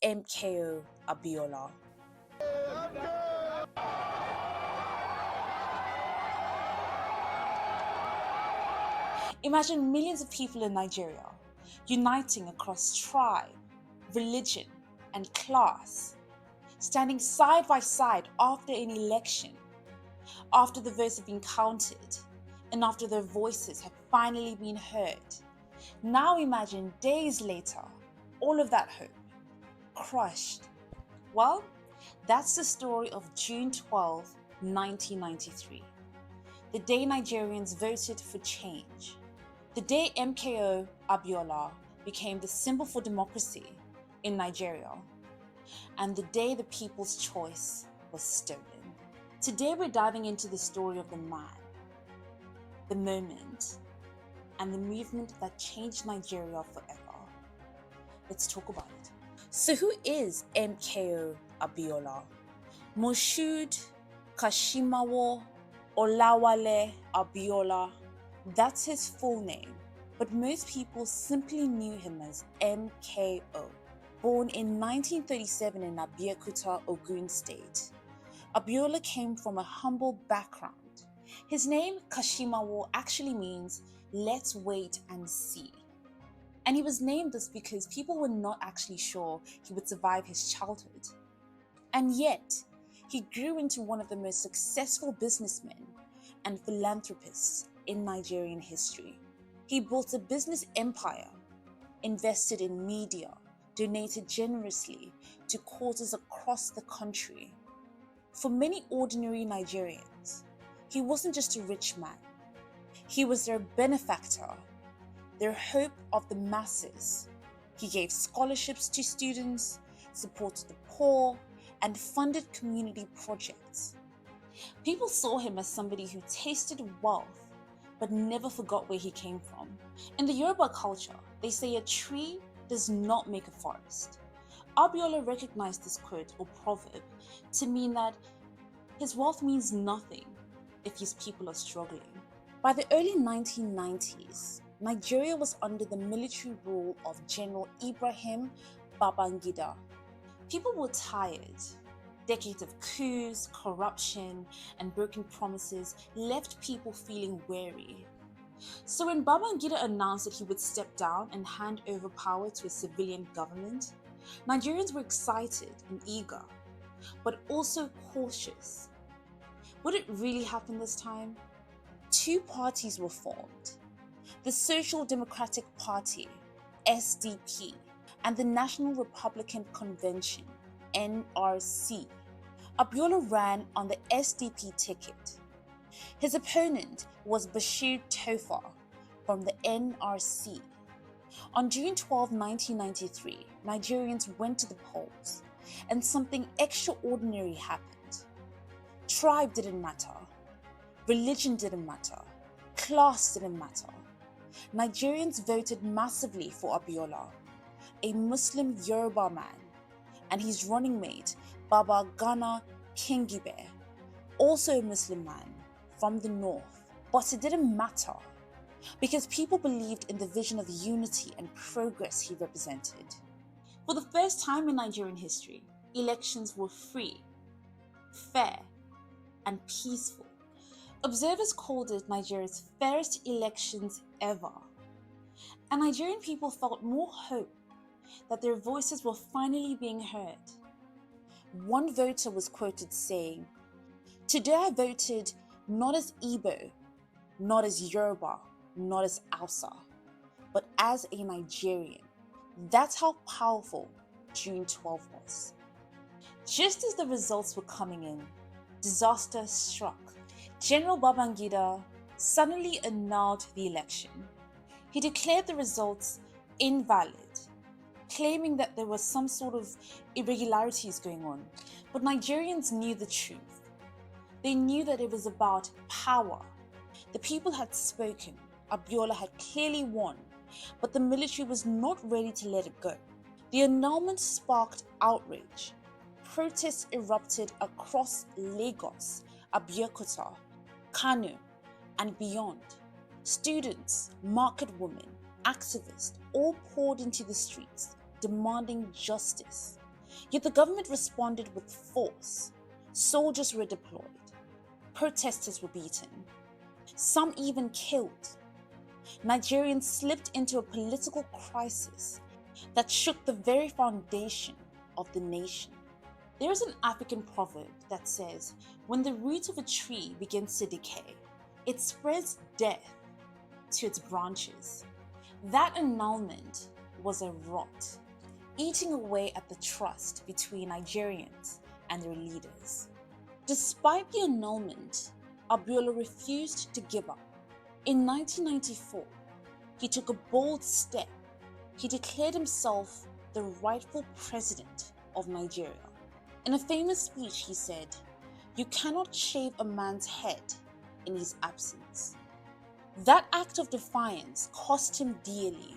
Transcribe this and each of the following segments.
M.K.O Abiola. Imagine millions of people in Nigeria uniting across tribe, religion, and class, standing side by side after an election, after the votes have been counted, and after their voices have finally been heard. Now imagine days later, all of that hope crushed. Well, that's the story of June 12, 1993, the day Nigerians voted for change, the day M.K.O Abiola became the symbol for democracy in Nigeria, and the day the people's choice was stolen. Today we're diving into the story of the man, the moment, and the movement that changed Nigeria forever. Let's talk about it. So who is M.K.O Abiola? Moshood Kashimawo Olawale Abiola. That's his full name, but most people simply knew him as M.K.O. Born in 1937 in Abeokuta, Ogun State, Abiola came from a humble background. His name, Kashimawo, actually means let's wait and see. And he was named this because people were not actually sure he would survive his childhood. And yet, he grew into one of the most successful businessmen and philanthropists in Nigerian history. He built a business empire, invested in media, donated generously to causes across the country. For many ordinary Nigerians, he wasn't just a rich man. He was their benefactor, their hope of the masses. He gave scholarships to students, supported the poor, and funded community projects. People saw him as somebody who tasted wealth but never forgot where he came from. In the Yoruba culture, they say a tree does not make a forest. Abiola recognized this quote or proverb to mean that his wealth means nothing if his people are struggling. By the early 1990s, Nigeria was under the military rule of General Ibrahim Babangida. People were tired. Decades of coups, corruption, and broken promises left people feeling weary. So when Babangida announced that he would step down and hand over power to a civilian government, Nigerians were excited and eager, but also cautious. Would it really happen this time? Two parties were formed: the Social Democratic Party, SDP, and the National Republican Convention, NRC. Abiola ran on the SDP ticket. His opponent was Bashir Tofa from the NRC. On June 12, 1993, Nigerians went to the polls, and something extraordinary happened. Tribe didn't matter. Religion didn't matter. Class didn't matter. Nigerians voted massively for Abiola, a Muslim Yoruba man, and his running mate, Baba Gana Kingibe, also a Muslim man from the north. But it didn't matter, because people believed in the vision of unity and progress he represented. For the first time in Nigerian history, elections were free, fair, and peaceful. Observers called it Nigeria's fairest elections ever. And Nigerian people felt more hope that their voices were finally being heard. One voter was quoted saying, "Today I voted not as Igbo, not as Yoruba, not as Hausa, but as a Nigerian." That's how powerful June 12 was. Just as the results were coming in, disaster struck. General Babangida suddenly annulled the election. He declared the results invalid, claiming that there was some sort of irregularities going on. But Nigerians knew the truth. They knew that it was about power. The people had spoken. Abiola had clearly won, but the military was not ready to let it go. The annulment sparked outrage. Protests erupted across Lagos, Abeokuta, Kano, and beyond. Students, market women, activists all poured into the streets, demanding justice. Yet the government responded with force. Soldiers were deployed. Protesters were beaten. Some even killed. Nigerians slipped into a political crisis that shook the very foundation of the nation. There is an African proverb that says, when the root of a tree begins to decay, it spreads death to its branches. That annulment was a rot, eating away at the trust between Nigerians and their leaders. Despite the annulment, Abiola refused to give up. In 1994, he took a bold step. He declared himself the rightful president of Nigeria. In a famous speech, he said, "You cannot shave a man's head in his absence." That act of defiance cost him dearly.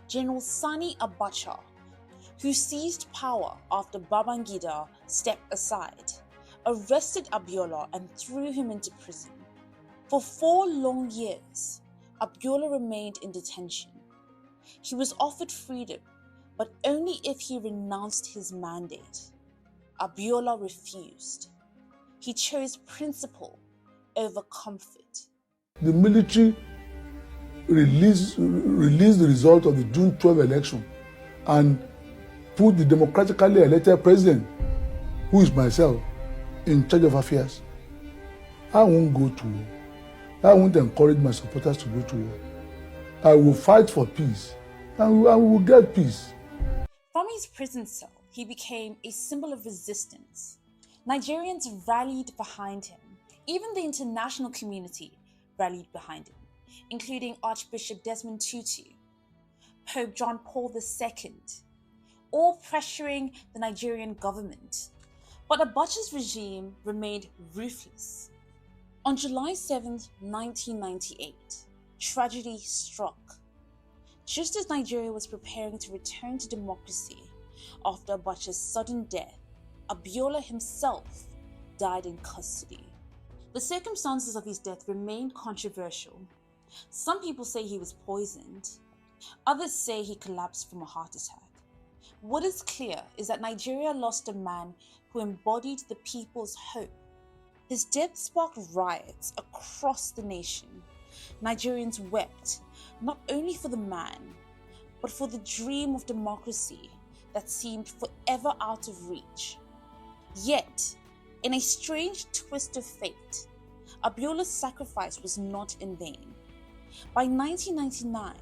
General Sani Abacha, who seized power after Babangida stepped aside, arrested Abiola and threw him into prison. For 4 long years, Abiola remained in detention. He was offered freedom, but only if he renounced his mandate. Abiola refused. He chose principle over comfort. The military released the result of the June 12 election and put the democratically elected president, who is myself, in charge of affairs. I won't go to war. I won't encourage my supporters to go to war. I will fight for peace, and we will get peace. From his prison cell, he became a symbol of resistance. Nigerians rallied behind him. Even the international community rallied behind him, including Archbishop Desmond Tutu, Pope John Paul II, all pressuring the Nigerian government. But Abacha's regime remained ruthless. On July 7, 1998, tragedy struck. Just as Nigeria was preparing to return to democracy after Abacha's sudden death, Abiola himself died in custody. The circumstances of his death remain controversial. Some people say he was poisoned. Others say he collapsed from a heart attack. What is clear is that Nigeria lost a man who embodied the people's hope. His death sparked riots across the nation. Nigerians wept, not only for the man, but for the dream of democracy that seemed forever out of reach. Yet, in a strange twist of fate, Abiola's sacrifice was not in vain. By 1999,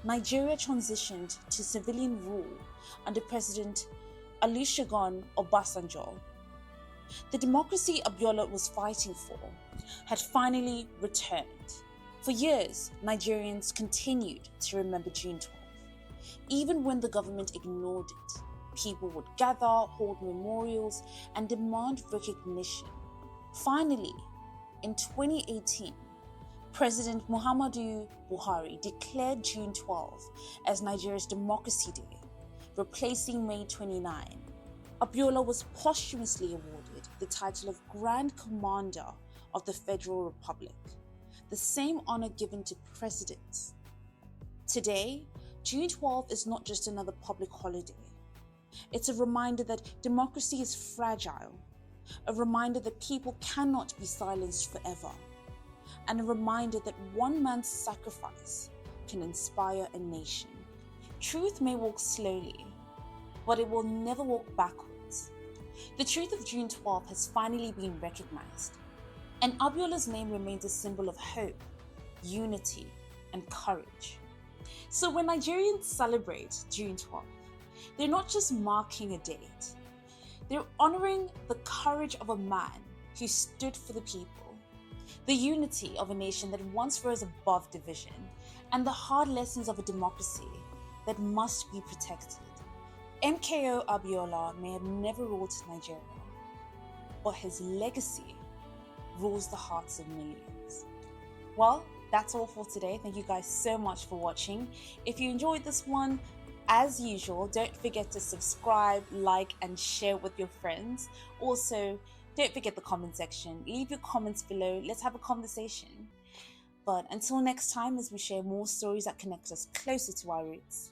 Nigeria transitioned to civilian rule under President Olusegun Obasanjo. The democracy Abiola was fighting for had finally returned. For years, Nigerians continued to remember June 12. Even when the government ignored it, people would gather, hold memorials, and demand recognition. Finally, in 2018, President Muhammadu Buhari declared June 12 as Nigeria's Democracy Day, replacing May 29. Abiola was posthumously awarded the title of Grand Commander of the Federal Republic, the same honor given to presidents. Today, June 12 is not just another public holiday. It's a reminder that democracy is fragile, a reminder that people cannot be silenced forever, and a reminder that one man's sacrifice can inspire a nation. Truth may walk slowly, but it will never walk backwards. The truth of June 12 has finally been recognized, and Abiola's name remains a symbol of hope, unity, and courage. So when Nigerians celebrate June 12, they're not just marking a date. They're honoring the courage of a man who stood for the people, the unity of a nation that once rose above division, and the hard lessons of a democracy that must be protected. M.K.O Abiola may have never ruled Nigeria, but his legacy rules the hearts of millions. Well, that's all for today. Thank you guys so much for watching. If you enjoyed this one, as usual, don't forget to subscribe, like, and share with your friends. Also, don't forget the comment section. Leave your comments below. Let's have a conversation. But until next time, as we share more stories that connect us closer to our roots.